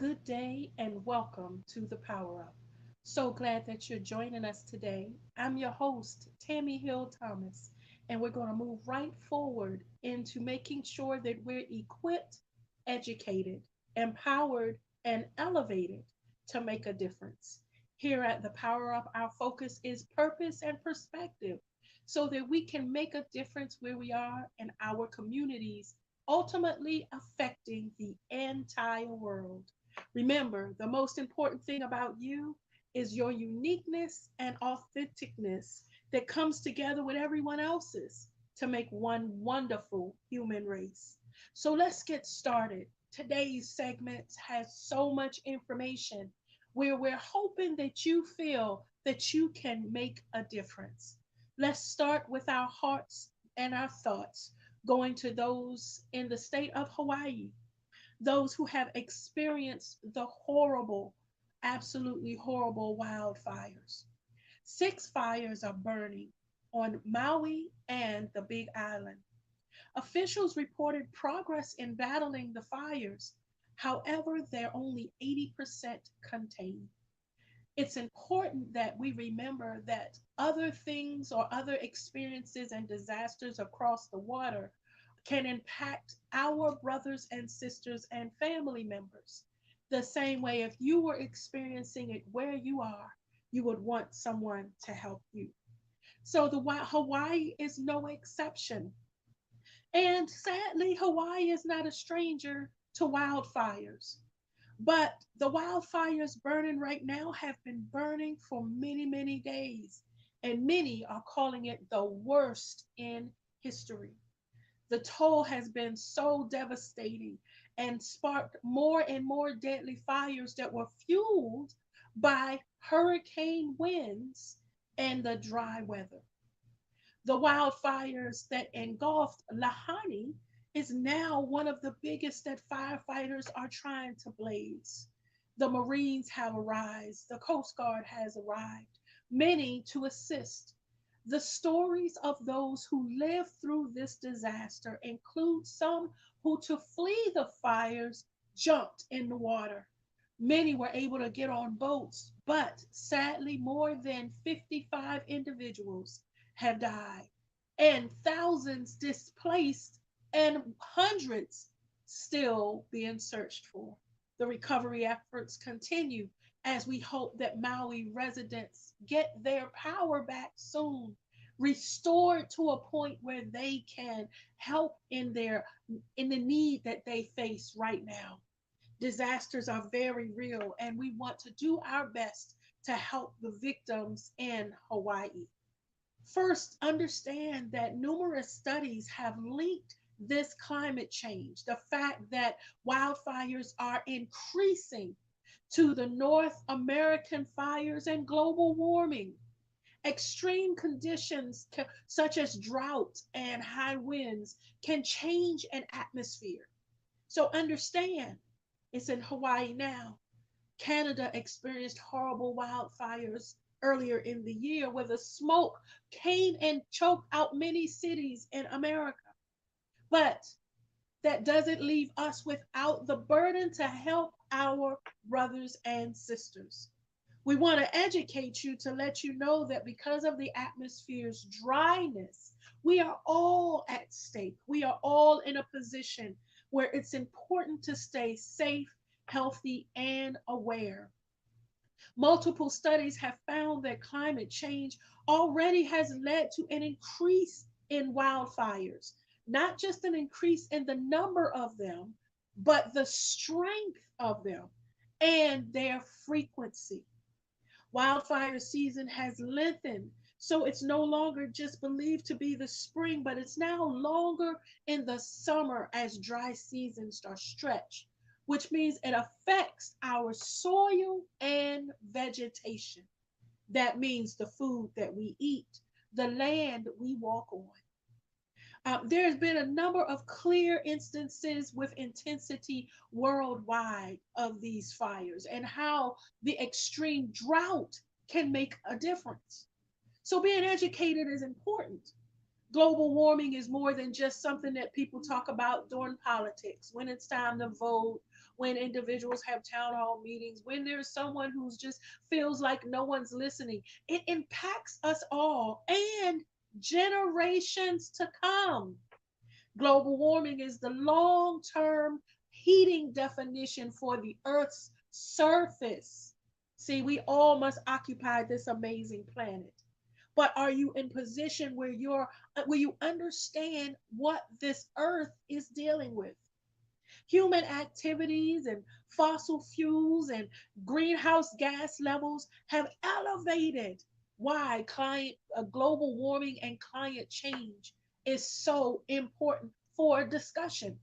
Good day and welcome to the Power Up. So glad that you're joining us today. I'm your host, Tami Hill Thomas, and we're going to move right forward into making sure that we're equipped, educated, empowered, and elevated to make a difference. Here at the Power Up, our focus is purpose and perspective so that we can make a difference where we are in our communities, ultimately affecting the entire world. Remember, the most important thing about you is your uniqueness and authenticness that comes together with everyone else's to make one wonderful human race. So let's get started. Today's segment has so much information where we're hoping that you feel that you can make a difference. Let's start with our hearts and our thoughts, going to those in the state of Hawaii, those who have experienced the horrible, absolutely horrible wildfires. Six fires are burning on Maui and the Big Island. Officials reported progress in battling the fires. However, they're only 80% contained. It's important that we remember that other things or other experiences and disasters across the water can impact our brothers and sisters and family members. The same way, if you were experiencing it where you are, you would want someone to help you. So Hawaii is no exception. And sadly, Hawaii is not a stranger to wildfires. But the wildfires burning right now have been burning for many, many days, and many are calling it the worst in history. The toll has been so devastating and sparked more and more deadly fires that were fueled by hurricane winds and the dry weather. The wildfires that engulfed Lahaina is now one of the biggest that firefighters are trying to blaze. The Marines have arrived, the Coast Guard has arrived, many to assist. The stories of those who lived through this disaster include some who, to flee the fires, jumped in the water. Many were able to get on boats, but sadly, more than 55 individuals have died, and thousands displaced, and hundreds still being searched for. The recovery efforts continue as we hope that Maui residents get their power back soon, restored to a point where they can help in the need that they face right now. Disasters are very real, and we want to do our best to help the victims in Hawaii. First, understand that numerous studies have linked this climate change, the fact that wildfires are increasing, to the North American fires and global warming. Extreme conditions such as drought and high winds can change an atmosphere. So understand, it's in Hawaii now. Canada experienced horrible wildfires earlier in the year where the smoke came and choked out many cities in America. But that doesn't leave us without the burden to help our brothers and sisters. We want to educate you to let you know that because of the atmosphere's dryness, we are all at stake. We are all in a position where it's important to stay safe, healthy, and aware. Multiple studies have found that climate change already has led to an increase in wildfires, not just an increase in the number of them, but the strength of them and their frequency. Wildfire season has lengthened, so it's no longer just believed to be the spring, but it's now longer in the summer as dry seasons are stretched, which means it affects our soil and vegetation. That means the food that we eat, the land we walk on. There's been a number of clear instances with intensity worldwide of these fires and how the extreme drought can make a difference. So, being educated is important. Global warming is more than just something that people talk about during politics, when it's time to vote, when individuals have town hall meetings, when there's someone who's just feels like no one's listening. It impacts us all and generations to come. Global warming is the long term heating definition for the Earth's surface. See, we all must occupy this amazing planet. But are you in position where you understand what this earth is dealing with? Human activities and fossil fuels and greenhouse gas levels have elevated why global warming and climate change is so important for discussion.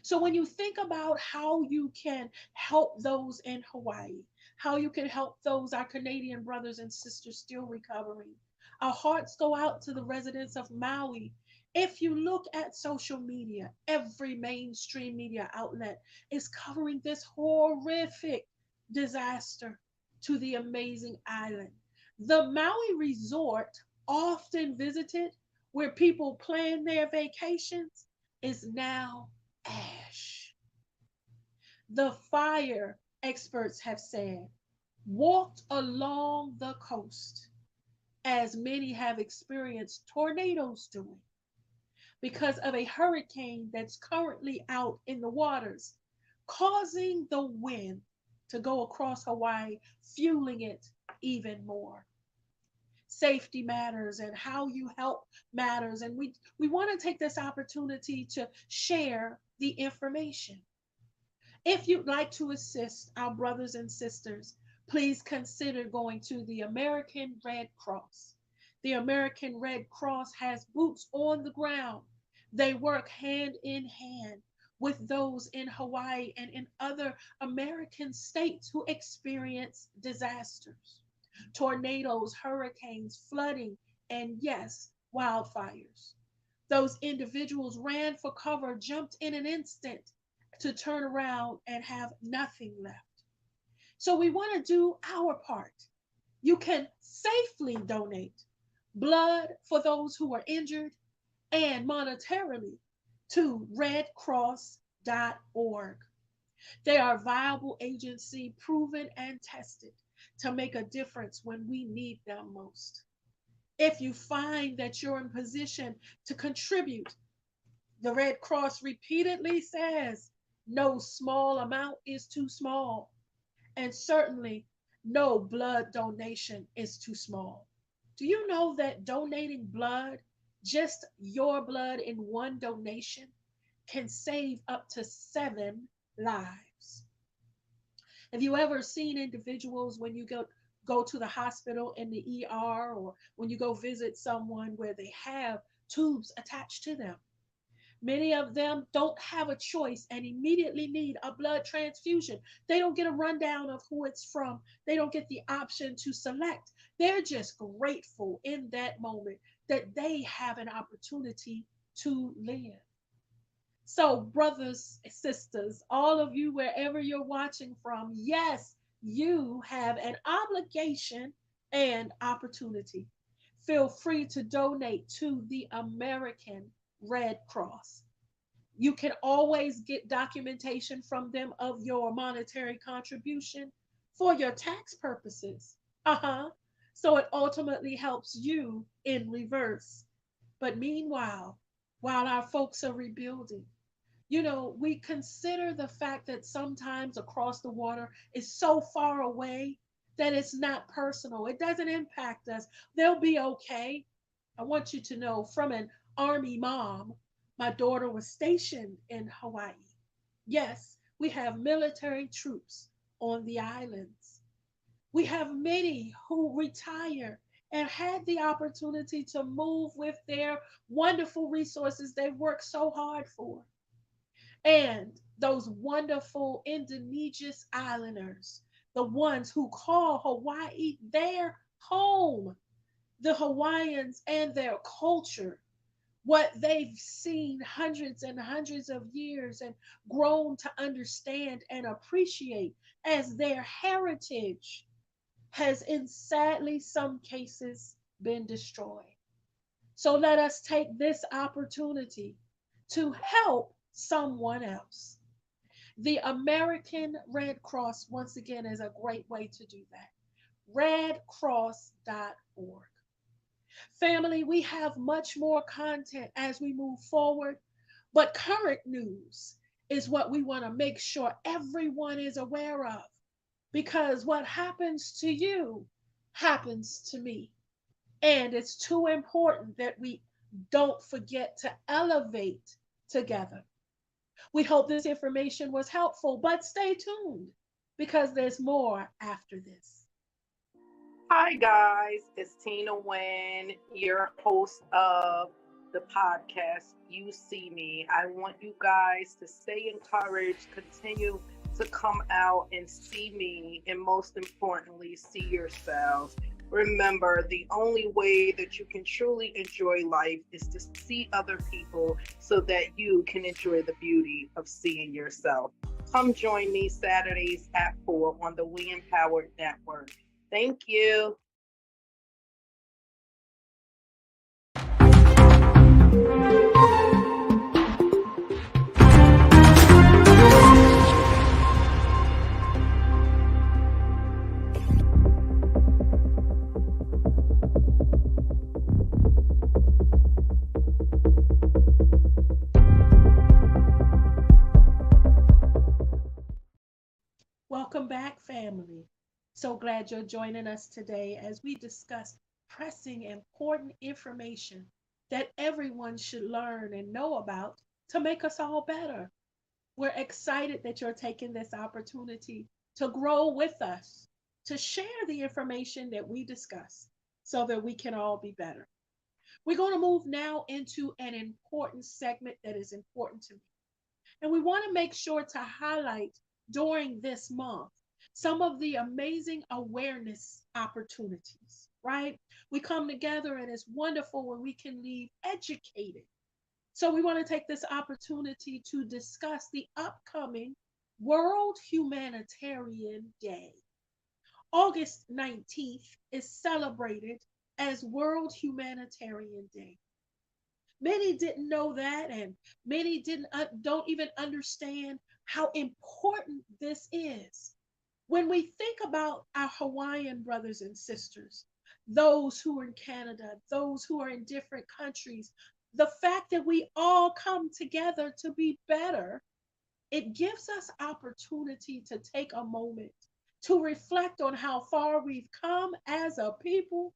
So when you think about how you can help those in Hawaii, how you can help those, our Canadian brothers and sisters still recovering, our hearts go out to the residents of Maui. If you look at social media, every mainstream media outlet is covering this horrific disaster to the amazing island. The Maui resort, often visited, where people plan their vacations, is now ash. The fire, experts have said, walked along the coast, as many have experienced tornadoes doing, because of a hurricane that's currently out in the waters, causing the wind to go across Hawaii, fueling it even more. Safety matters and how you help matters. And we want to take this opportunity to share the information. If you'd like to assist our brothers and sisters, please consider going to the American Red Cross. The American Red Cross has boots on the ground. They work hand in hand with those in Hawaii and in other American states who experience disasters, tornadoes, hurricanes, flooding, and yes, wildfires. Those individuals ran for cover, jumped in an instant to turn around and have nothing left. So we want to do our part. You can safely donate blood for those who are injured and monetarily to redcross.org. They are a viable agency, proven and tested to make a difference when we need them most. If you find that you're in position to contribute, the Red Cross repeatedly says no small amount is too small, and certainly no blood donation is too small. Do you know that donating blood, just your blood in one donation, can save up to 7 lives? Have you ever seen individuals when you go to the hospital in the ER, or when you go visit someone where they have tubes attached to them? Many of them don't have a choice and immediately need a blood transfusion. They don't get a rundown of who it's from. They don't get the option to select. They're just grateful in that moment that they have an opportunity to live. So, brothers, sisters, all of you, wherever you're watching from, yes, you have an obligation and opportunity. Feel free to donate to the American Red Cross. You can always get documentation from them of your monetary contribution for your tax purposes. Uh-huh. So it ultimately helps you in reverse. But meanwhile, while our folks are rebuilding, we consider the fact that sometimes across the water is so far away that it's not personal. It doesn't impact us. They'll be okay. I want you to know, from an Army mom, my daughter was stationed in Hawaii. Yes, we have military troops on the islands. We have many who retire and had the opportunity to move with their wonderful resources they worked so hard for. And those wonderful Indonesian islanders, the ones who call Hawaii their home, the Hawaiians and their culture, what they've seen hundreds and hundreds of years and grown to understand and appreciate as their heritage, has in sadly some cases been destroyed. So let us take this opportunity to help someone else. The American Red Cross, once again, is a great way to do that. Redcross.org. Family, we have much more content as we move forward, but current news is what we want to make sure everyone is aware of, because what happens to you happens to me. And it's too important that we don't forget to elevate together. We hope this information was helpful, but stay tuned because there's more after this. Hi, guys. It's Tina Wynn, your host of the podcast, You See Me. I want you guys to stay encouraged, continue to come out and see me, and most importantly, see yourselves. Remember, the only way that you can truly enjoy life is to see other people so that you can enjoy the beauty of seeing yourself. Come join me Saturdays at 4 on the We Empowered Network. Thank you. Welcome back, family. So glad you're joining us today as we discuss pressing important information that everyone should learn and know about to make us all better. We're excited that you're taking this opportunity to grow with us, to share the information that we discuss so that we can all be better. We're going to move now into an important segment that is important to me. And we want to make sure to highlight during this month some of the amazing awareness opportunities, right? We come together and it's wonderful when we can leave educated. So we want to take this opportunity to discuss the upcoming World Humanitarian Day. August 19th is celebrated as World Humanitarian Day. Many didn't know that, and many didn't don't even understand how important this is. When we think about our Hawaiian brothers and sisters, those who are in Canada, those who are in different countries, the fact that we all come together to be better, it gives us opportunity to take a moment to reflect on how far we've come as a people,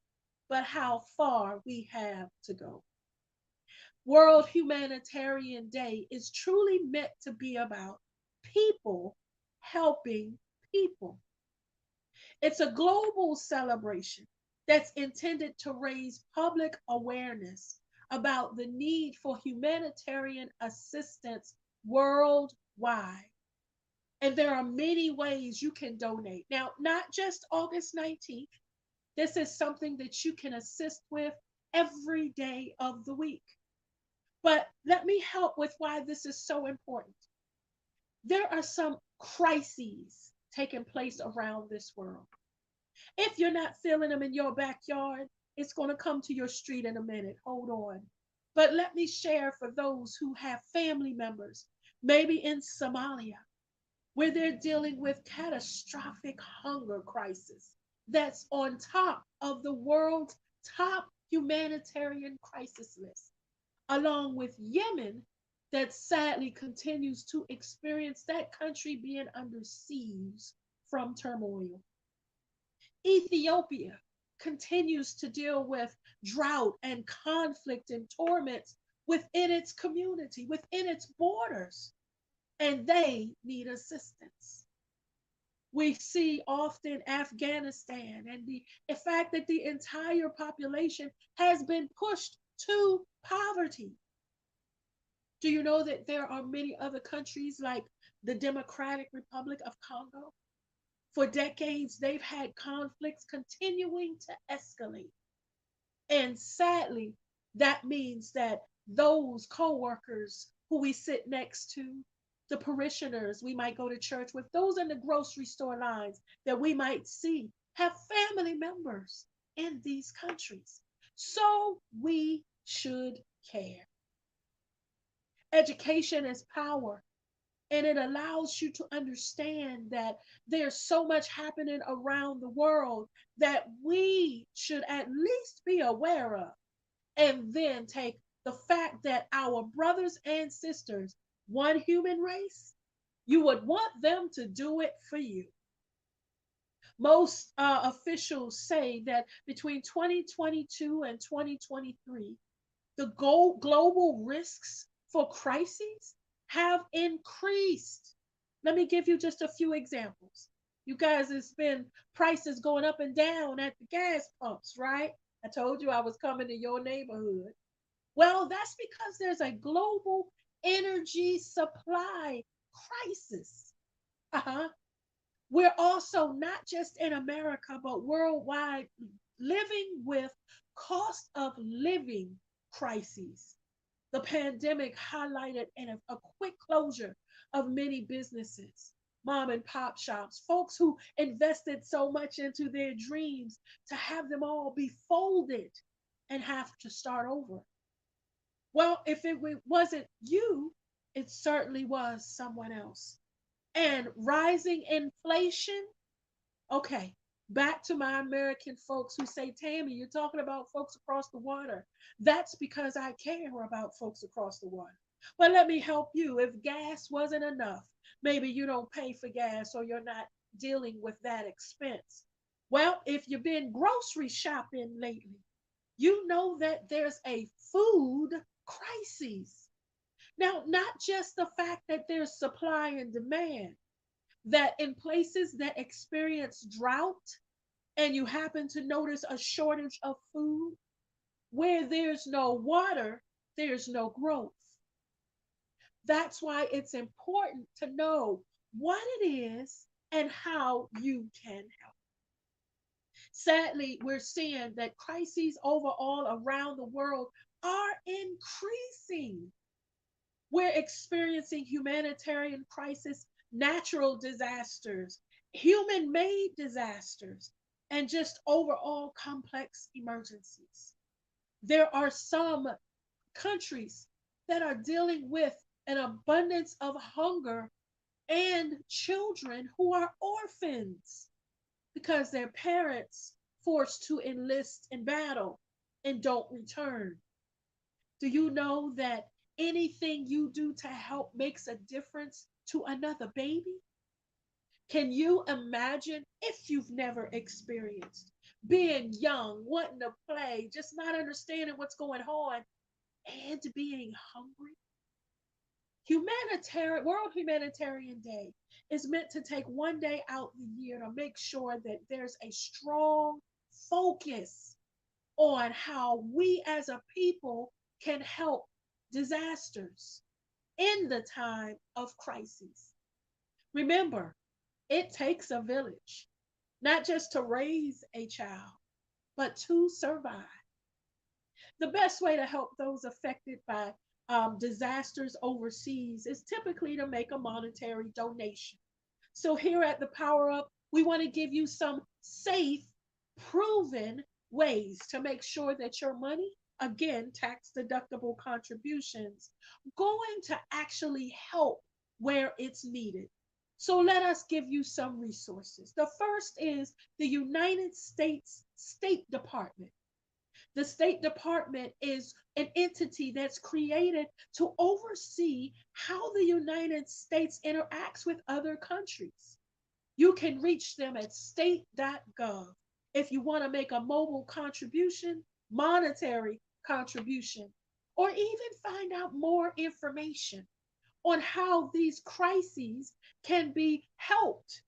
but how far we have to go. World Humanitarian Day is truly meant to be about people helping people. It's a global celebration that's intended to raise public awareness about the need for humanitarian assistance worldwide. And there are many ways you can donate. Now, not just August 19th, this is something that you can assist with every day of the week. But let me help with why this is so important. There are some crises taking place around this world. If you're not feeling them in your backyard, it's going to come to your street in a minute. Hold on. But let me share for those who have family members, maybe in Somalia, where they're dealing with catastrophic hunger crisis that's on top of the world's top humanitarian crisis list, along with Yemen, that sadly continues to experience that country being under siege from turmoil. Ethiopia continues to deal with drought and conflict and torments within its community, within its borders, and they need assistance. We see often Afghanistan and the fact that the entire population has been pushed to poverty. Do you know that there are many other countries like the Democratic Republic of Congo? For decades, they've had conflicts continuing to escalate. And sadly, that means that those co-workers who we sit next to, the parishioners we might go to church with, those in the grocery store lines that we might see, have family members in these countries. So we should care. Education is power, and it allows you to understand that there's so much happening around the world that we should at least be aware of, and then take the fact that our brothers and sisters, one human race, you would want them to do it for you. Most officials say that between 2022 and 2023, the global risks for crises have increased. Let me give you just a few examples. You guys, it's been prices going up and down at the gas pumps, right? I told you I was coming to your neighborhood. Well, that's because there's a global energy supply crisis. Uh-huh. We're also not just in America, but worldwide living with cost of living crises. The pandemic highlighted a quick closure of many businesses, mom and pop shops, folks who invested so much into their dreams to have them all be folded and have to start over. Well, if it wasn't you, it certainly was someone else. And rising inflation. Okay, back to my American folks who say, Tammy, you're talking about folks across the water. That's because I care about folks across the water. But let me help you. If gas wasn't enough, maybe you don't pay for gas or you're not dealing with that expense. Well, if you've been grocery shopping lately, you know that there's a food crisis. Now, not just the fact that there's supply and demand, that in places that experience drought and you happen to notice a shortage of food, where there's no water, there's no growth. That's why it's important to know what it is and how you can help. Sadly, we're seeing that crises overall around the world are increasing. We're experiencing humanitarian crisis, natural disasters, human made disasters, and just overall complex emergencies. There are some countries that are dealing with an abundance of hunger and children who are orphans because their parents forced to enlist in battle and don't return. Do you know that anything you do to help makes a difference to another baby? Can you imagine if you've never experienced being young, wanting to play, just not understanding what's going on, and being hungry? World Humanitarian Day is meant to take one day out the year to make sure that there's a strong focus on how we as a people can help disasters in the time of crises. Remember, it takes a village, not just to raise a child, but to survive. The best way to help those affected by disasters overseas is typically to make a monetary donation. So, here at the Power Up, we want to give you some safe, proven ways to make sure that your money, again, tax deductible contributions, going to actually help where it's needed. So, let us give you some resources. The first is the United States State Department. The State Department is an entity that's created to oversee how the United States interacts with other countries. You can reach them at state.gov. If you want to make a mobile contribution, monetary contribution, or even find out more information on how these crises can be helped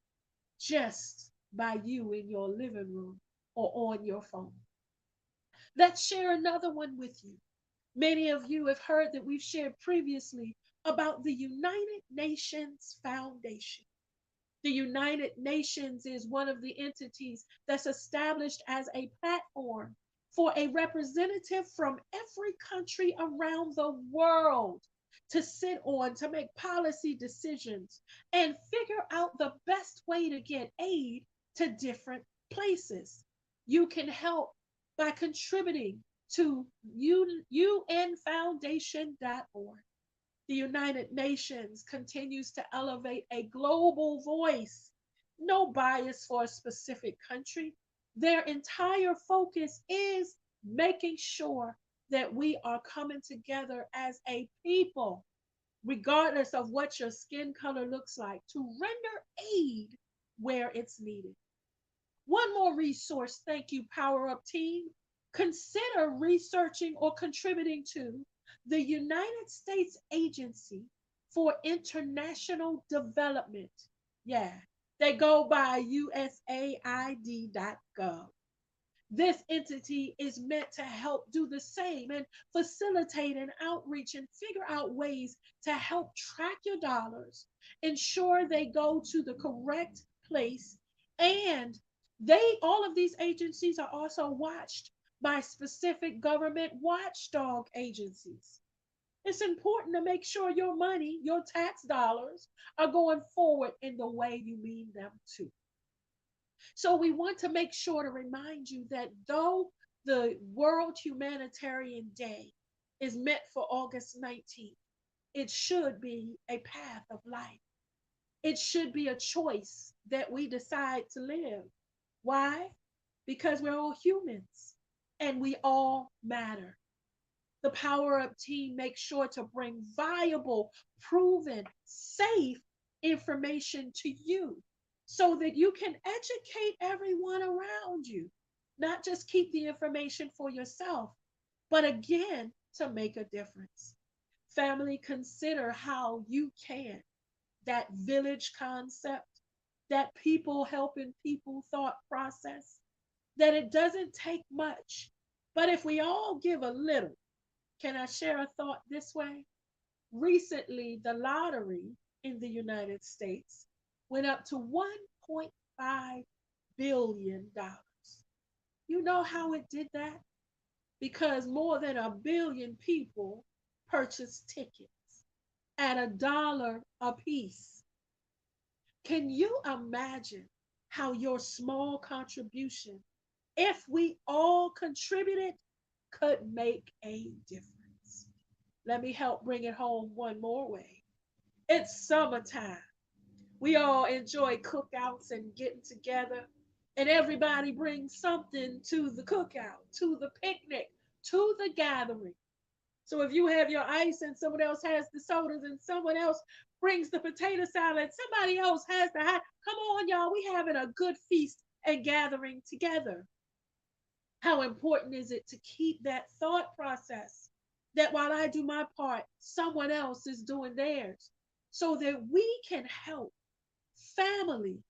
just by you in your living room or on your phone. Let's share another one with you. Many of you have heard that we've shared previously about the United Nations Foundation. The United Nations is one of the entities that's established as a platform for a representative from every country around the world to sit on to make policy decisions and figure out the best way to get aid to different places. You can help by contributing to unfoundation.org. The United Nations continues to elevate a global voice, no bias for a specific country. Their entire focus is making sure that we are coming together as a people, regardless of what your skin color looks like, to render aid where it's needed. One more resource, thank you, Power Up Team. Consider researching or contributing to the United States Agency for International Development. Yeah, they go by usaid.gov. This entity is meant to help do the same and facilitate an outreach and figure out ways to help track your dollars, ensure they go to the correct place, and all of these agencies are also watched by specific government watchdog agencies. It's important to make sure your money, your tax dollars, are going forward in the way you mean them to. So we want to make sure to remind you that though the World Humanitarian Day is meant for August 19th, it should be a path of life. It should be a choice that we decide to live. Why? Because we're all humans and we all matter. The Power Up team makes sure to bring viable, proven, safe information to you so that you can educate everyone around you, not just keep the information for yourself, but again, to make a difference. Family, consider how you can. That village concept, that people helping people thought process, that it doesn't take much. But if we all give a little, can I share a thought this way? Recently, the lottery in the United States went up to $1.5 billion. You know how it did that? Because more than a billion people purchased tickets at $1 a piece. Can you imagine how your small contribution, if we all contributed, could make a difference? Let me help bring it home one more way. It's summertime. We all enjoy cookouts and getting together, and everybody brings something to the cookout, to the picnic, to the gathering. So if you have your ice and someone else has the sodas and someone else brings the potato salad, somebody else has the hot, come on, y'all, we having a good feast and gathering together. How important is it to keep that thought process that while I do my part, someone else is doing theirs so that we can help family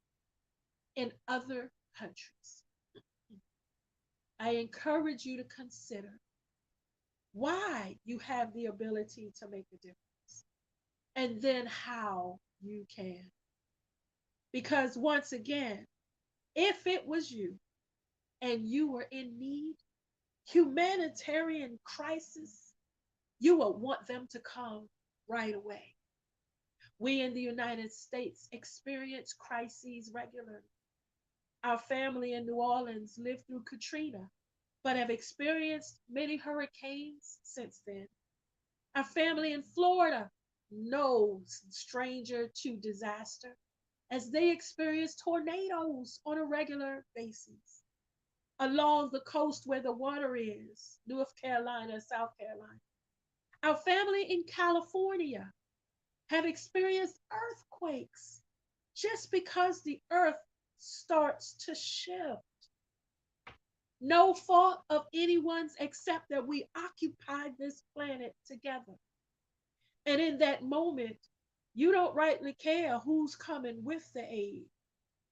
in other countries? I encourage you to consider why you have the ability to make a difference and then how you can. Because once again, if it was you and you were in need, humanitarian crisis, you would want them to come right away. We in the United States experience crises regularly. Our family in New Orleans lived through Katrina, but have experienced many hurricanes since then. Our family in Florida, no stranger to disaster, as they experience tornadoes on a regular basis. Along the coast where the water is, North Carolina, South Carolina. Our family in California have experienced earthquakes just because the earth starts to shift. No fault of anyone's except that we occupy this planet together. And in that moment, you don't rightly care who's coming with the aid.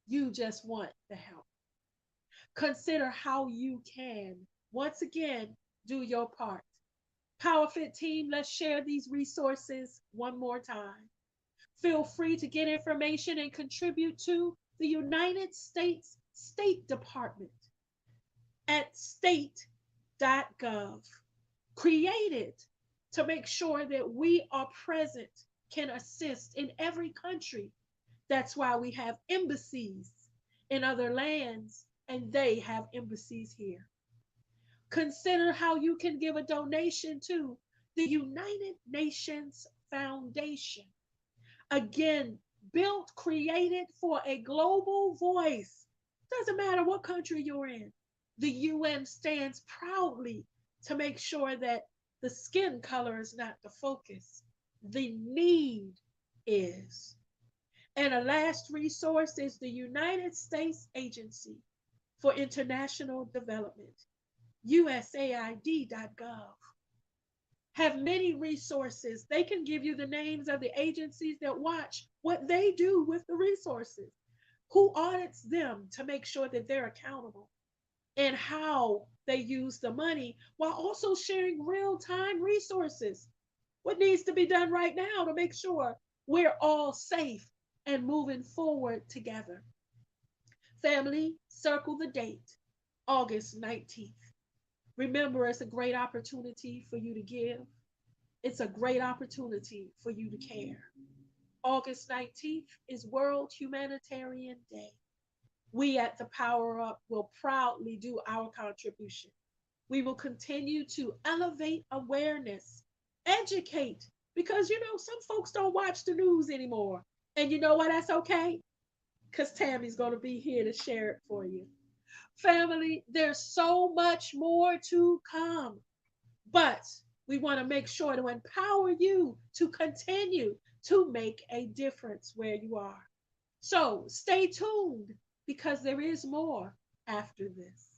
You just want the help. Consider how you can, once again, do your part. PowerFit team, let's share these resources one more time. Feel free to get information and contribute to the United States State Department at state.gov. Created to make sure that we are present, can assist in every country. That's why we have embassies in other lands and they have embassies here. Consider how you can give a donation to the United Nations Foundation. Again, built, created for a global voice. Doesn't matter what country you're in. The UN stands proudly to make sure that the skin color is not the focus. The need is. And a last resource is the United States Agency for International Development, USAID.gov. Have many resources. They can give you the names of the agencies that watch what they do with the resources, who audits them to make sure that they're accountable, and how they use the money while also sharing real time resources. What needs to be done right now to make sure we're all safe and moving forward together. Family, circle the date, August 19th. Remember, it's a great opportunity for you to give. It's a great opportunity for you to care. August 19th is World Humanitarian Day. We at the Power Up will proudly do our contribution. We will continue to elevate awareness, educate, because some folks don't watch the news anymore. And you know what? That's okay, because Tammy's going to be here to share it for you. Family, there's so much more to come, but we want to make sure to empower you to continue to make a difference where you are. So stay tuned because there is more after this.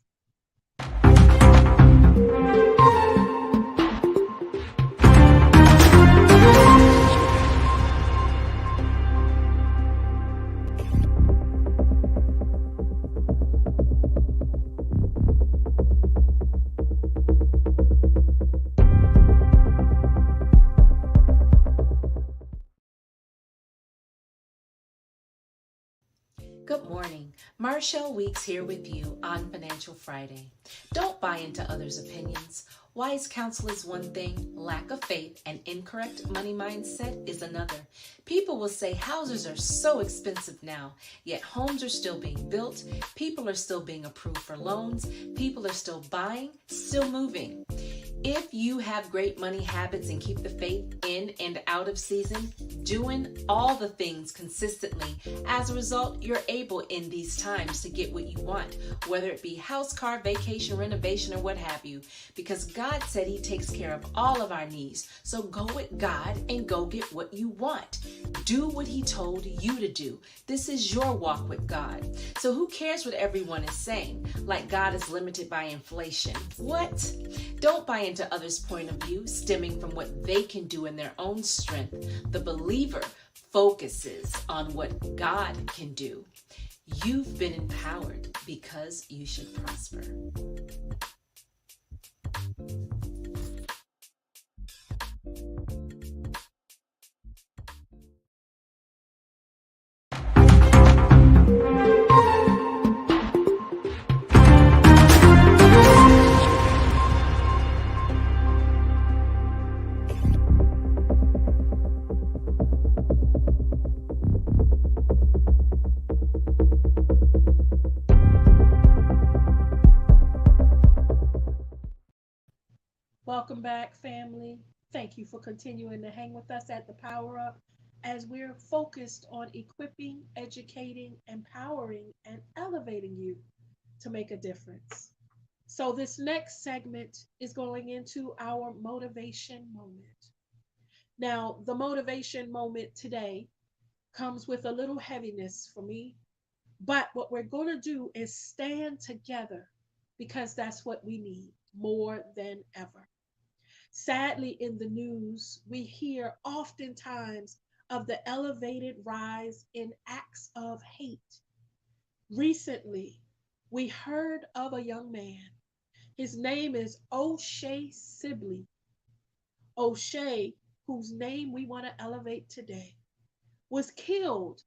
Good morning. Marshall Weeks here with you on Financial Friday. Don't buy into others' opinions. Wise counsel is one thing, lack of faith and incorrect money mindset is another. People will say houses are so expensive now, yet homes are still being built, people are still being approved for loans, people are still buying, still moving. If you have great money habits and keep the faith in and out of season, doing all the things consistently, as a result, you're able in these times to get what you want, whether it be house, car, vacation, renovation, or what have you, because God said He takes care of all of our needs. So go with God and go get what you want. Do what He told you to do. This is your walk with God. So who cares what everyone is saying? Like God is limited by inflation. What? Don't buy into others' point of view stemming from what they can do in their own strength. The believer focuses on what God can do. You've been empowered because you should prosper. Welcome back, family. Thank you for continuing to hang with us at the Power Up as we're focused on equipping, educating, empowering, and elevating you to make a difference. So, this next segment is going into our motivation moment. Now, the motivation moment today comes with a little heaviness for me, but what we're going to do is stand together because that's what we need more than ever. Sadly, in the news, we hear oftentimes of the elevated rise in acts of hate. Recently, we heard of a young man. His name is O'Shea Sibley. O'Shea, whose name we want to elevate today, was killed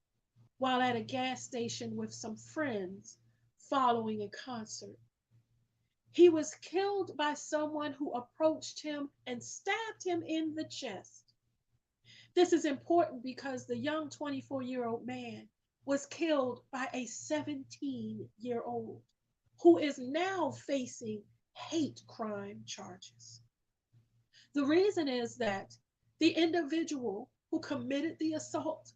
while at a gas station with some friends following a concert. He was killed by someone who approached him and stabbed him in the chest. This is important because the young 24-year-old man was killed by a 17-year-old who is now facing hate crime charges. The reason is that the individual who committed the assault,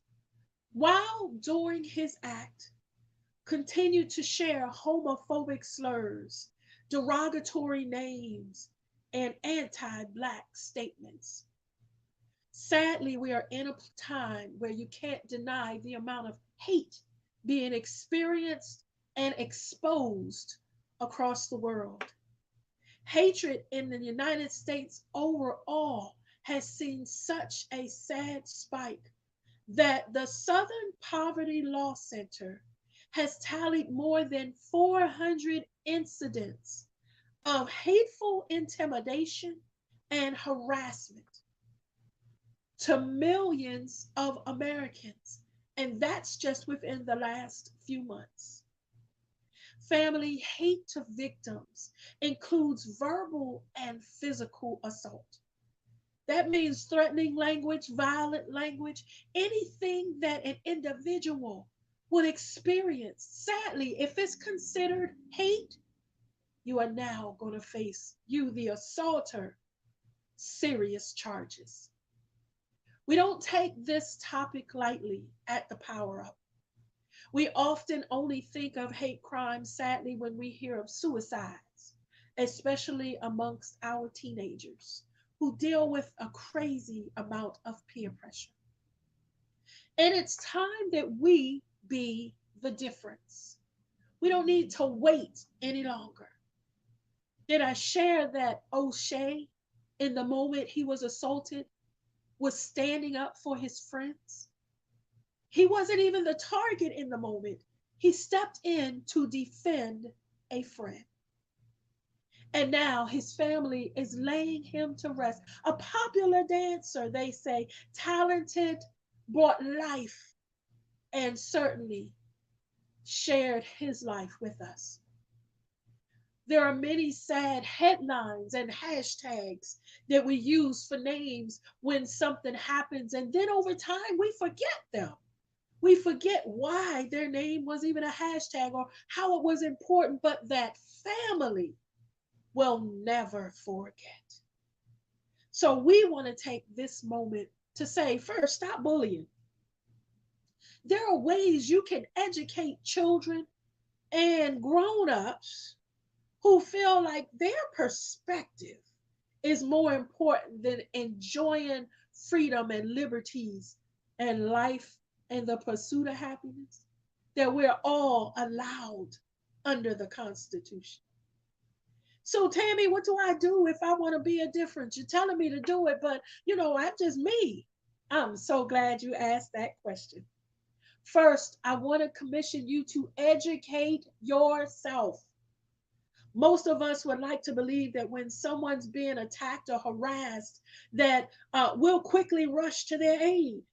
while during his act, continued to share homophobic slurs, derogatory names, and anti Black statements. Sadly, we are in a time where you can't deny the amount of hate being experienced and exposed across the world. Hatred in the United States overall has seen such a sad spike that the Southern Poverty Law Center has tallied more than 400 incidents of hateful intimidation and harassment to millions of Americans. And that's just within the last few months. Family hate to victims includes verbal and physical assault. That means threatening language, violent language, anything that an individual would experience. Sadly, if it's considered hate, you are now going to face, you, the assaulter, serious charges. We don't take this topic lightly at the Power Up. We often only think of hate crime, sadly, when we hear of suicides, especially amongst our teenagers who deal with a crazy amount of peer pressure. And it's time that we be the difference. We don't need to wait any longer. Did I share that O'Shea, in the moment he was assaulted, was standing up for his friends? He wasn't even the target in the moment. He stepped in to defend a friend. And now his family is laying him to rest. A popular dancer, they say, talented, brought life, and certainly shared his life with us. There are many sad headlines and hashtags that we use for names when something happens, and then over time we forget them. We forget why their name was even a hashtag or how it was important, but that family will never forget. So we want to take this moment to say, first, stop bullying. There are ways you can educate children and grown-ups who feel like their perspective is more important than enjoying freedom and liberties and life and the pursuit of happiness, that we're all allowed under the Constitution. So, Tammy, what do I do if I want to be a difference? You're telling me to do it, but I'm just me. I'm so glad you asked that question. First, I want to commission you to educate yourself. Most of us would like to believe that when someone's being attacked or harassed, that we'll quickly rush to their aid.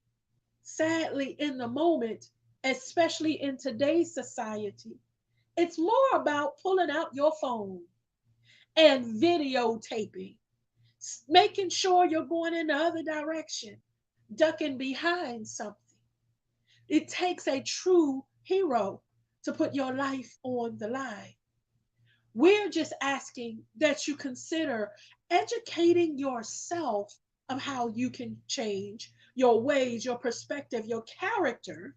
Sadly, in the moment, especially in today's society, it's more about pulling out your phone and videotaping, making sure you're going in the other direction, ducking behind something. It takes a true hero to put your life on the line. We're just asking that you consider educating yourself of how you can change your ways, your perspective, your character,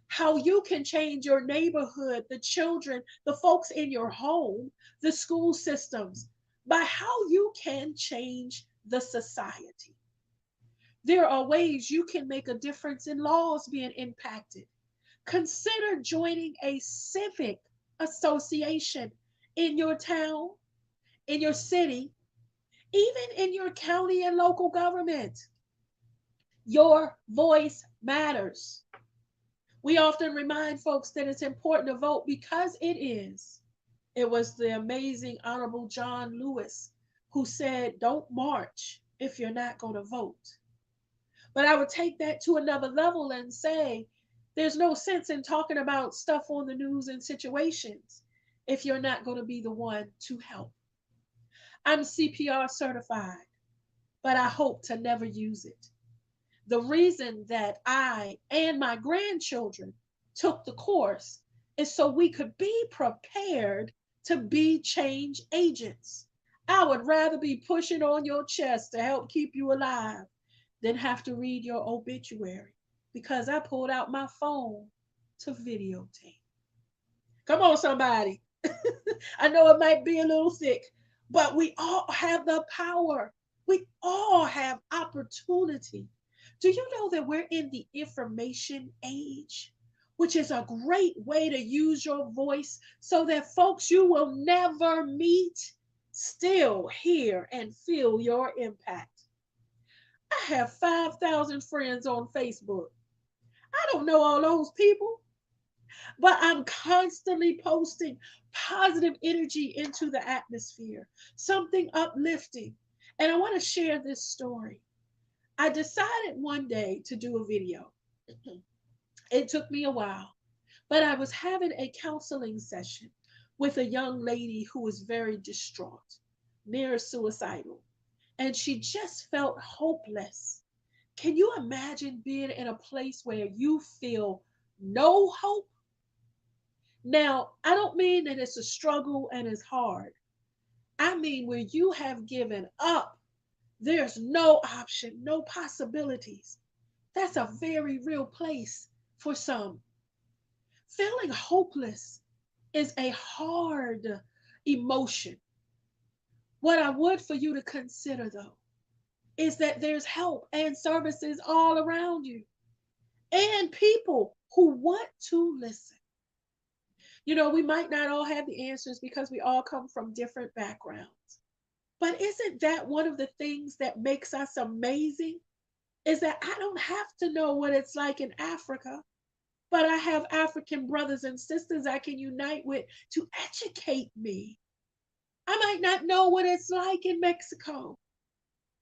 how you can change your neighborhood, the children, the folks in your home, the school systems, by how you can change the society. There are ways you can make a difference in laws being impacted. Consider joining a civic association in your town, in your city, even in your county and local government. Your voice matters. We often remind folks that it's important to vote because it is. It was the amazing Honorable John Lewis who said, don't march if you're not going to vote. But I would take that to another level and say, there's no sense in talking about stuff on the news and situations if you're not going to be the one to help. I'm CPR certified, but I hope to never use it. The reason that I and my grandchildren took the course is so we could be prepared to be change agents. I would rather be pushing on your chest to help keep you alive than have to read your obituary because I pulled out my phone to videotape. Come on, somebody. I know it might be a little thick, but we all have the power. We all have opportunity. Do you know that we're in the information age? Which is a great way to use your voice so that folks you will never meet still hear and feel your impact. I have 5,000 friends on Facebook. I don't know all those people, but I'm constantly posting positive energy into the atmosphere, something uplifting. And I want to share this story. I decided one day to do a video. It took me a while, but I was having a counseling session with a young lady who was very distraught, near suicidal, and she just felt hopeless. Can you imagine being in a place where you feel no hope? Now, I don't mean that it's a struggle and it's hard. I mean where you have given up. There's no option, no possibilities. That's a very real place for some. Feeling hopeless is a hard emotion. What I would for you to consider, though, is that there's help and services all around you and people who want to listen. You know, we might not all have the answers because we all come from different backgrounds. But isn't that one of the things that makes us amazing? Is that I don't have to know what it's like in Africa, but I have African brothers and sisters I can unite with to educate me. I might not know what it's like in Mexico,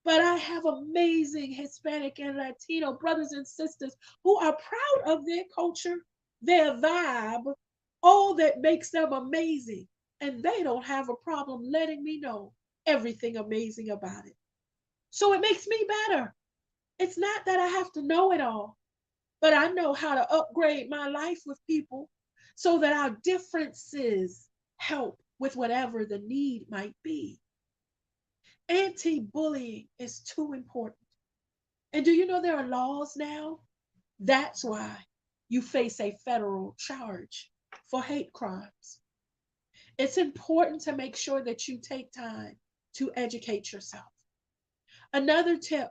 but I have amazing Hispanic and Latino brothers and sisters who are proud of their culture, their vibe, all that makes them amazing. And they don't have a problem letting me know everything amazing about it. So it makes me better. It's not that I have to know it all, but I know how to upgrade my life with people so that our differences help with whatever the need might be. Anti bullying is too important. And do you know there are laws now? That's why you face a federal charge for hate crimes. It's important to make sure that you take time to educate yourself. Another tip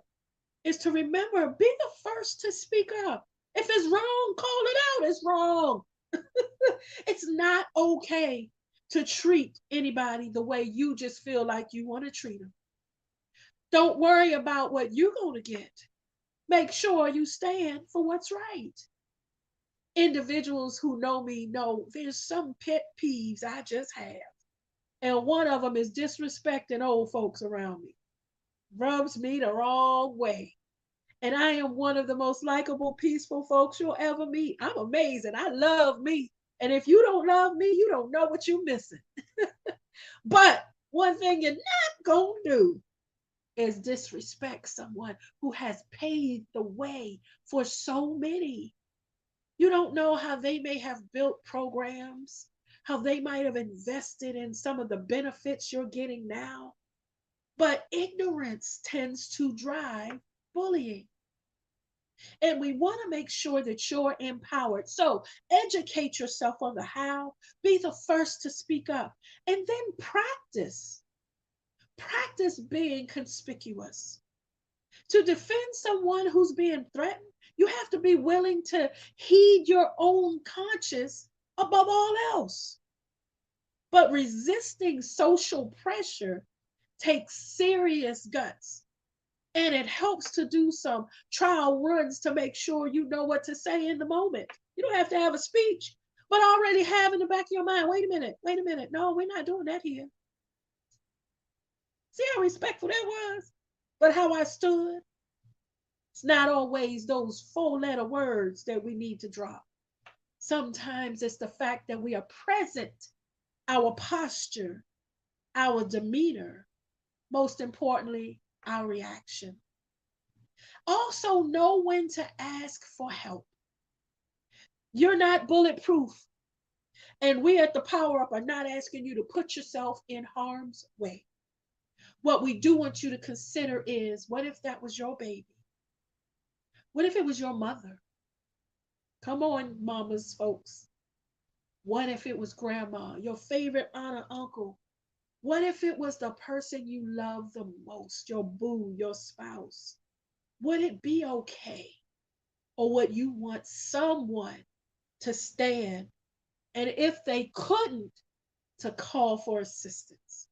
is to remember be the first to speak up. If it's wrong, call it out. It's wrong. It's not okay to treat anybody the way you just feel like you want to treat them. Don't worry about what you're going to get. Make sure you stand for what's right. Individuals who know me know there's some pet peeves I just have. And one of them is disrespecting old folks around me. Rubs me the wrong way. And I am one of the most likable, peaceful folks you'll ever meet. I'm amazing. I love me. And if you don't love me, you don't know what you're missing. But one thing you're not going to do is disrespect someone who has paved the way for so many. You don't know how they may have built programs, how they might have invested in some of the benefits you're getting now. But ignorance tends to drive bullying. And we want to make sure that you're empowered. So educate yourself on the how, be the first to speak up, and then practice. Practice being conspicuous. To defend someone who's being threatened, you have to be willing to heed your own conscience above all else. But resisting social pressure takes serious guts. And it helps to do some trial runs to make sure you know what to say in the moment. You don't have to have a speech, but already have in the back of your mind, wait a minute. No, we're not doing that here. See how respectful that was? But how I stood? It's not always those four-letter words that we need to drop. Sometimes it's the fact that we are present, our posture, our demeanor, most importantly, our reaction. Also, know when to ask for help. You're not bulletproof. And we at the Power Up are not asking you to put yourself in harm's way. What we do want you to consider is, what if that was your baby? What if it was your mother? Come on, mamas, folks. What if it was grandma, your favorite aunt or uncle? What if it was the person you love the most, your boo, your spouse? Would it be okay? Or would you want someone to stand, and if they couldn't, to call for assistance?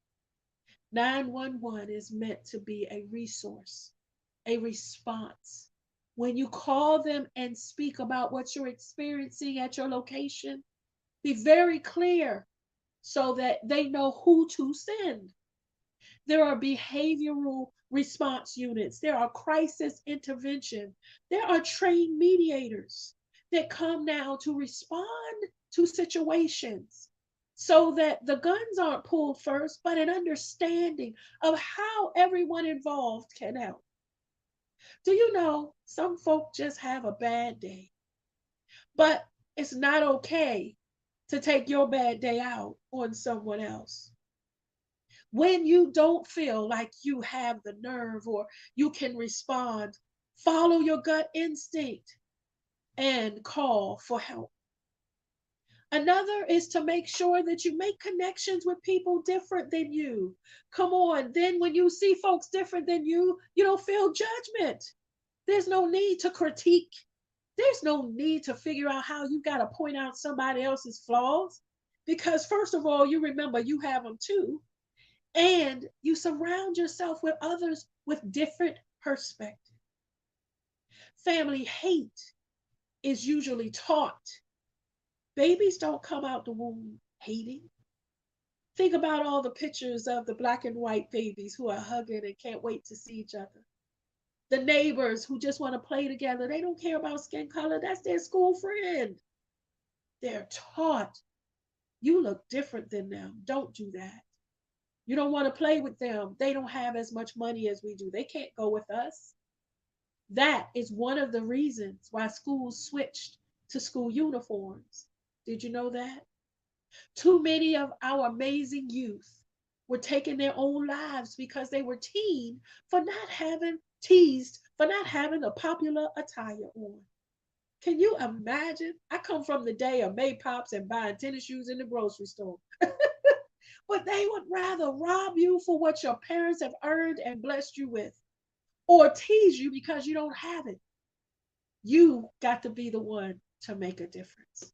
911 is meant to be a resource, a response. When you call them and speak about what you're experiencing at your location, be very clear so that they know who to send. There are behavioral response units. There are crisis intervention. There are trained mediators that come now to respond to situations so that the guns aren't pulled first, but an understanding of how everyone involved can help. Do you know some folk just have a bad day, but it's not okay to take your bad day out on someone else? When you don't feel like you have the nerve or you can respond, follow your gut instinct and call for help. Another is to make sure that you make connections with people different than you. Come on, then when you see folks different than you don't feel judgment. There's no need to critique. There's no need to figure out how you got to point out somebody else's flaws. Because, first of all, you remember you have them too. And you surround yourself with others with different perspectives. Family hate is usually taught. Babies don't come out the womb hating. Think about all the pictures of the black and white babies who are hugging and can't wait to see each other. The neighbors who just want to play together, they don't care about skin color. That's their school friend. They're taught, you look different than them. Don't do that. You don't want to play with them. They don't have as much money as we do. They can't go with us. That is one of the reasons why schools switched to school uniforms. Did you know that? Too many of our amazing youth were taking their own lives because they were teased for not having the popular attire on. Can you imagine? I come from the day of May Pops and buying tennis shoes in the grocery store. But they would rather rob you for what your parents have earned and blessed you with, or tease you because you don't have it. You got to be the one to make a difference.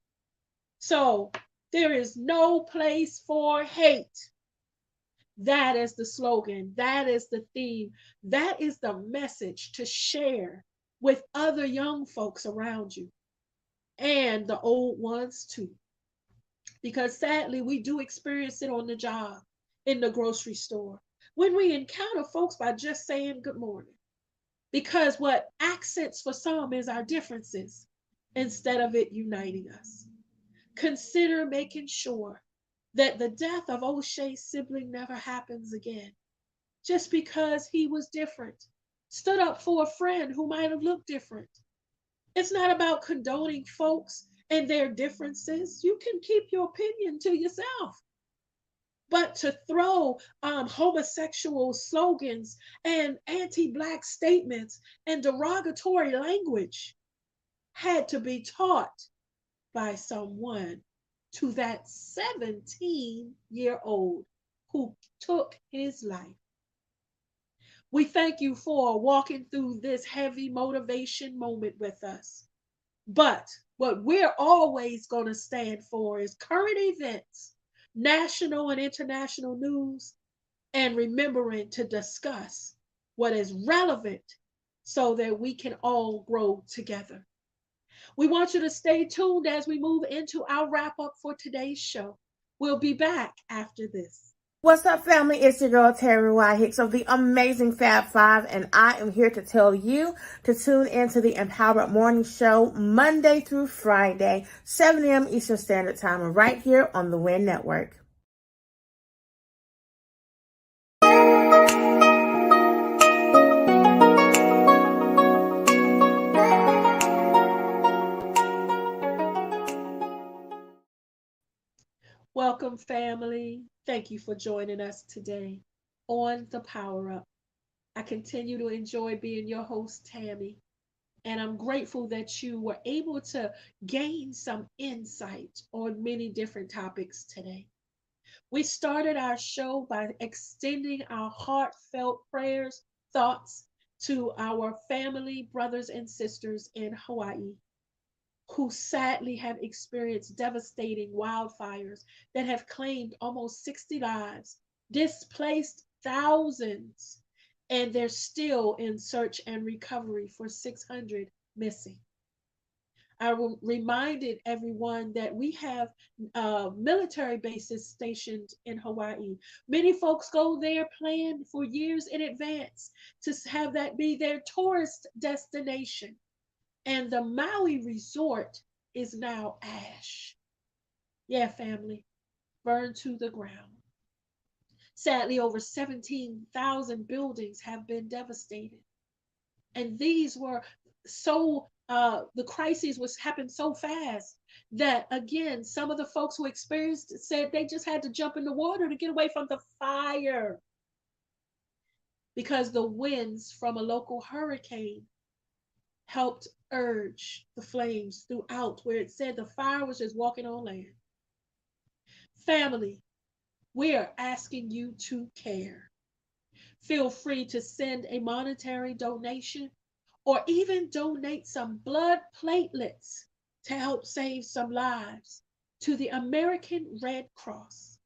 So there is no place for hate. That is the slogan. That is the theme. That is the message to share with other young folks around you and the old ones too. Because sadly, we do experience it on the job, in the grocery store, when we encounter folks by just saying good morning. Because what accents for some is our differences instead of it uniting us. Consider making sure that the death of O'Shea's sibling never happens again, just because he was different, stood up for a friend who might have looked different. It's not about condoning folks and their differences. You can keep your opinion to yourself. But to throw homosexual slogans and anti-Black statements and derogatory language had to be taught by someone to that 17-year-old who took his life. We thank you for walking through this heavy motivation moment with us. But what we're always going to stand for is current events, national and international news, and remembering to discuss what is relevant so that we can all grow together. We want you to stay tuned as we move into our wrap up for today's show. We'll be back after this. What's up, family? It's your girl, Terry Y. Hicks of the amazing Fab Five, and I am here to tell you to tune into the Empowered Morning Show Monday through Friday, 7 a.m. Eastern Standard Time, right here on the WIN Network. Welcome, family. Thank you for joining us today on The Power Up. I continue to enjoy being your host, Tammy, and I'm grateful that you were able to gain some insight on many different topics today. We started our show by extending our heartfelt prayers, thoughts to our family, brothers, and sisters in Hawaii who sadly have experienced devastating wildfires that have claimed almost 60 lives, displaced thousands, and they're still in search and recovery for 600 missing. I reminded everyone that we have military bases stationed in Hawaii. Many folks go there planned for years in advance to have that be their tourist destination. And the Maui resort is now ash. Yeah, family, burned to the ground. Sadly, over 17,000 buildings have been devastated. And these were the crises was happened so fast that again, some of the folks who experienced it said they just had to jump in the water to get away from the fire because the winds from a local hurricane helped urge the flames throughout where it said the fire was just walking on land. Family, we are asking you to care. Feel free to send a monetary donation or even donate some blood platelets to help save some lives to the American Red Cross.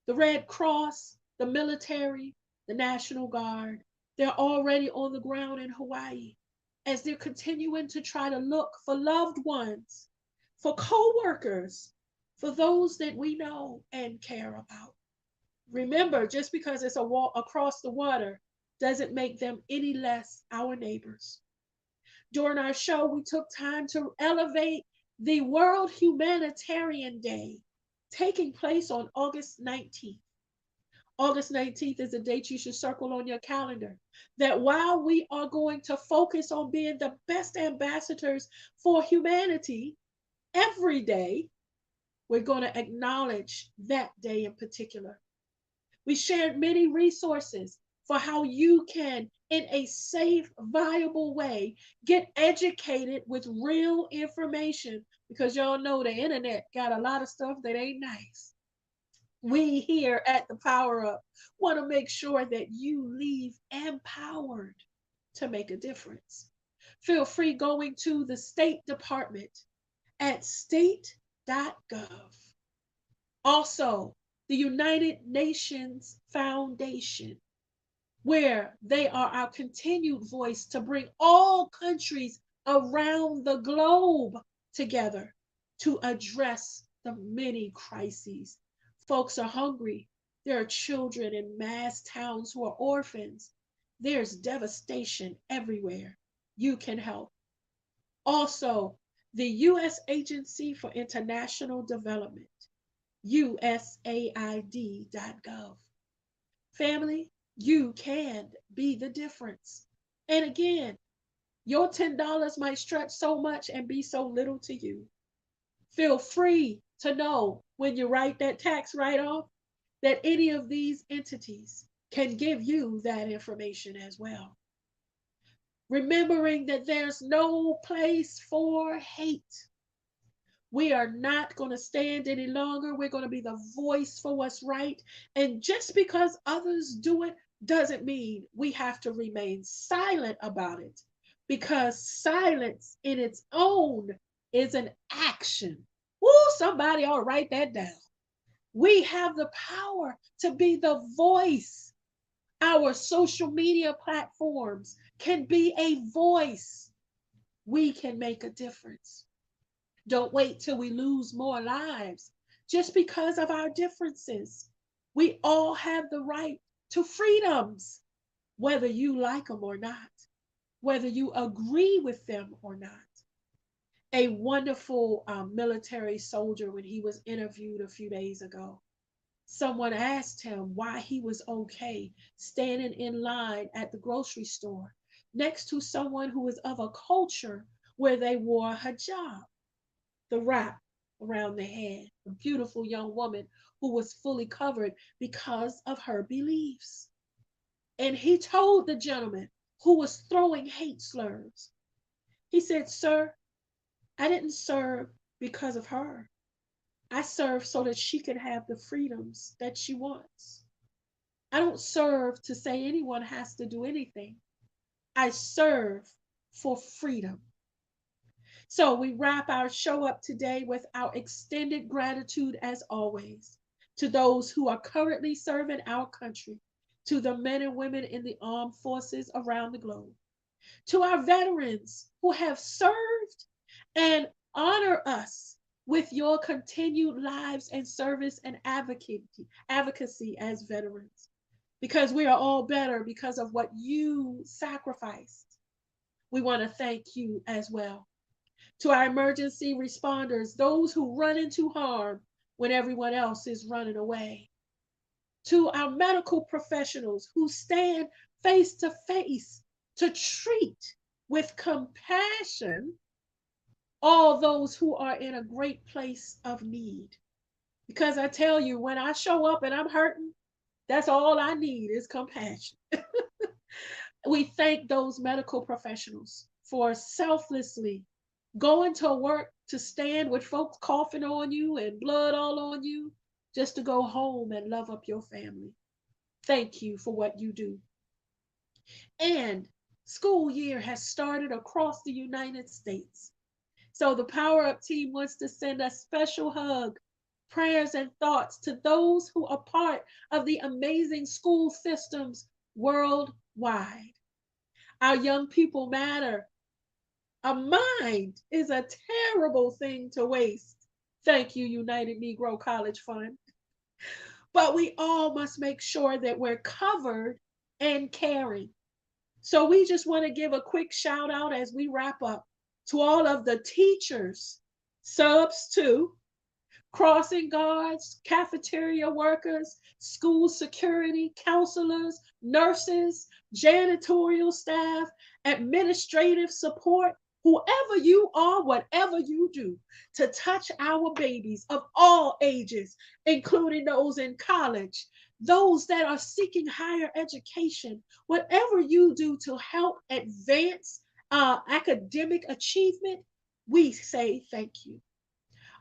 The Red Cross, the military, the National Guard, they're already on the ground in Hawaii as they're continuing to try to look for loved ones, for co-workers, for those that we know and care about. Remember, just because it's a wall across the water doesn't make them any less our neighbors. During our show, we took time to elevate the World Humanitarian Day taking place on August 19th. August 19th is a date you should circle on your calendar. That while we are going to focus on being the best ambassadors for humanity every day, we're going to acknowledge that day in particular. We shared many resources for how you can, in a safe, viable way, get educated with real information because y'all know the internet got a lot of stuff that ain't nice. We here at the Power Up want to make sure that you leave empowered to make a difference. Feel free going to the State Department at state.gov. Also, the United Nations Foundation, where they are our continued voice to bring all countries around the globe together to address the many crises. Folks are hungry. There are children in mass towns who are orphans. There's devastation everywhere. You can help. Also, the U.S. Agency for International Development, USAID.gov. Family, you can be the difference. And again, your $10 might stretch so much and be so little to you. Feel free to know when you write that tax write off that any of these entities can give you that information as well. Remembering that there's no place for hate. We are not going to stand any longer. We're going to be the voice for what's right. And just because others do it doesn't mean we have to remain silent about it, because silence in its own is an action. Woo, somebody ought to write that down. We have the power to be the voice. Our social media platforms can be a voice. We can make a difference. Don't wait till we lose more lives just because of our differences. We all have the right to freedoms, whether you like them or not, whether you agree with them or not. A wonderful military soldier, when he was interviewed a few days ago, someone asked him why he was okay standing in line at the grocery store next to someone who was of a culture where they wore hijab, the wrap around the head, a beautiful young woman who was fully covered because of her beliefs. And he told the gentleman who was throwing hate slurs, he said, "Sir, I didn't serve because of her. I serve so that she could have the freedoms that she wants. I don't serve to say anyone has to do anything. I serve for freedom." So we wrap our show up today with our extended gratitude as always to those who are currently serving our country, to the men and women in the armed forces around the globe, to our veterans who have served and honor us with your continued lives and service and advocacy as veterans, because we are all better because of what you sacrificed. We want to thank you as well. To our emergency responders, those who run into harm when everyone else is running away. To our medical professionals who stand face to face to treat with compassion all those who are in a great place of need. Because I tell you, when I show up and I'm hurting, that's all I need is compassion. We thank those medical professionals for selflessly going to work to stand with folks coughing on you and blood all on you just to go home and love up your family. Thank you for what you do. And school year has started across the United States. So the Power Up team wants to send a special hug, prayers, and thoughts to those who are part of the amazing school systems worldwide. Our young people matter. A mind is a terrible thing to waste. Thank you, United Negro College Fund. But we all must make sure that we're covered and caring. So we just want to give a quick shout out as we wrap up to all of the teachers, subs too, crossing guards, cafeteria workers, school security, counselors, nurses, janitorial staff, administrative support, whoever you are, whatever you do, to touch our babies of all ages, including those in college, those that are seeking higher education, whatever you do to help advance academic achievement, we say thank you.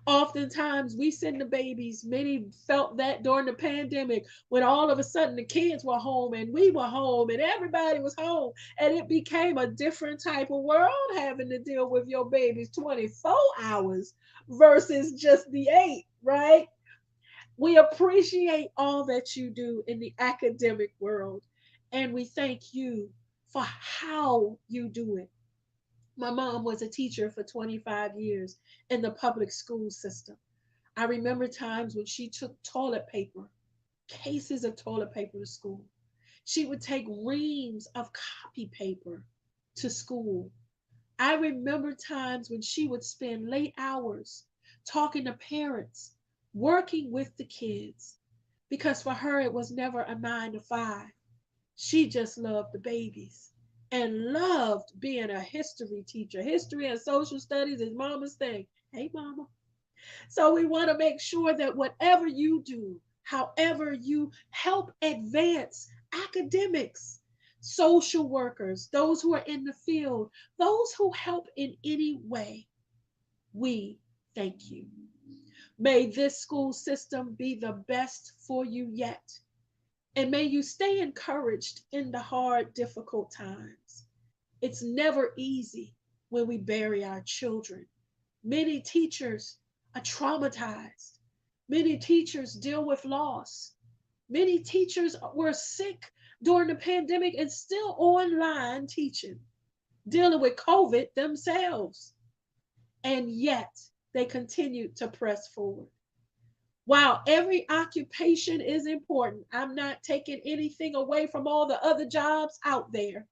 Oftentimes we send the babies, many felt that during the pandemic when all of a sudden the kids were home and we were home and everybody was home, and it became a different type of world having to deal with your babies 24 hours versus just the 8, right? We appreciate all that you do in the academic world, and we thank you for how you do it. My mom was a teacher for 25 years in the public school system. I remember times when she took toilet paper, cases of toilet paper to school. She would take reams of copy paper to school. I remember times when she would spend late hours talking to parents, working with the kids, because for her it was never a 9 to 5. She just loved the babies and loved being a history teacher. History and social studies is mama's thing. Hey, mama. So we want to make sure that whatever you do, however you help advance academics, social workers, those who are in the field, those who help in any way, we thank you. May this school system be the best for you yet. And may you stay encouraged in the hard, difficult times. It's never easy when we bury our children. Many teachers are traumatized. Many teachers deal with loss. Many teachers were sick during the pandemic and still online teaching, dealing with COVID themselves. And yet they continue to press forward. While every occupation is important, I'm not taking anything away from all the other jobs out there.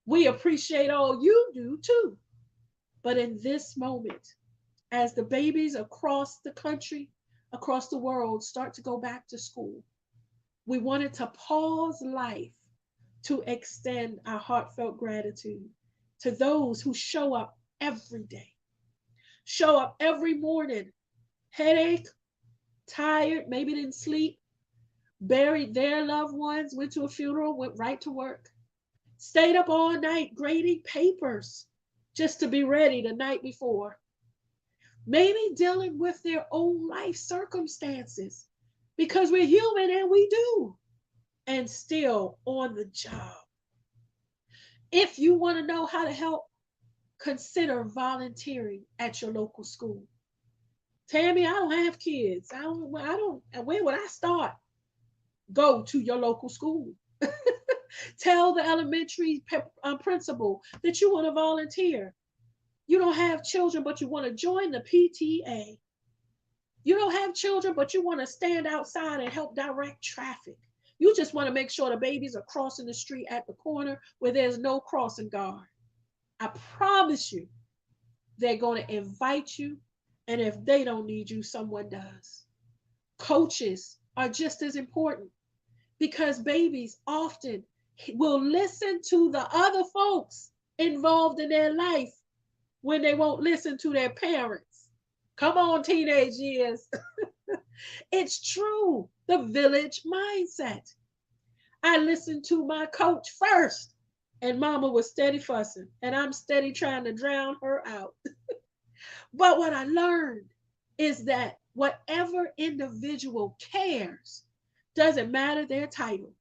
We appreciate all you do too. But in this moment, as the babies across the country, across the world start to go back to school, we wanted to pause life to extend our heartfelt gratitude to those who show up every day, show up every morning headache, tired, maybe didn't sleep, buried their loved ones, went to a funeral, went right to work, stayed up all night grading papers just to be ready the night before, maybe dealing with their own life circumstances because we're human and we do, and still on the job. If you want to know how to help, consider volunteering at your local school. Tammy, I don't have kids. Where would I start? Go to your local school. Tell the elementary principal that you want to volunteer. You don't have children, but you want to join the PTA. You don't have children, but you want to stand outside and help direct traffic. You just want to make sure the babies are crossing the street at the corner where there's no crossing guard. I promise you, they're going to invite you. And if they don't need you, someone does. Coaches are just as important because babies often will listen to the other folks involved in their life when they won't listen to their parents. Come on, teenage years. It's true. The village mindset. I listened to my coach first, and mama was steady fussing, and I'm steady trying to drown her out. But what I learned is that whatever individual cares, doesn't matter their title,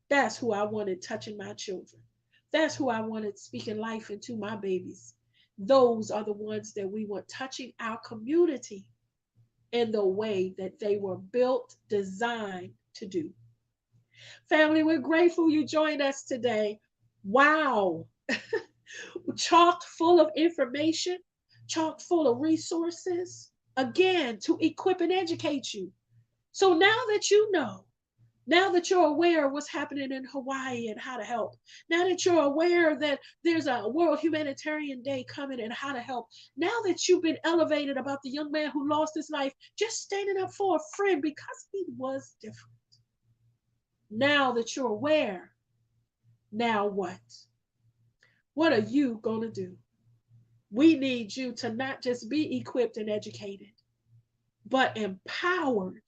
that's who I wanted touching my children. That's who I wanted speaking life into my babies. Those are the ones that we want touching our community in the way that they were built, designed to do. Family, we're grateful you joined us today. Wow. Chock full of information, chock full of resources, again, to equip and educate you. So now that you know, now that you're aware of what's happening in Hawaii and how to help, now that you're aware that there's a World Humanitarian Day coming and how to help, now that you've been elevated about the young man who lost his life just standing up for a friend because he was different. Now that you're aware, now what? What are you going to do? We need you to not just be equipped and educated, but empowered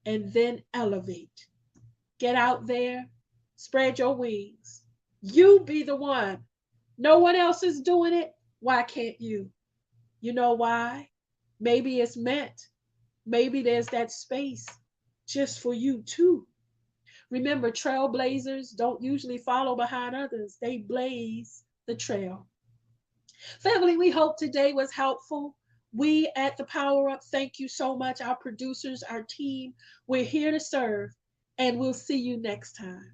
and then elevate. Get out there, spread your wings. You be the one. No one else is doing it. Why can't you? You know why? Maybe it's meant. Maybe there's that space just for you too. Remember, trailblazers don't usually follow behind others. They blaze the trail. Family, we hope today was helpful. We at the Power Up, thank you so much. Our producers, our team, we're here to serve, and we'll see you next time.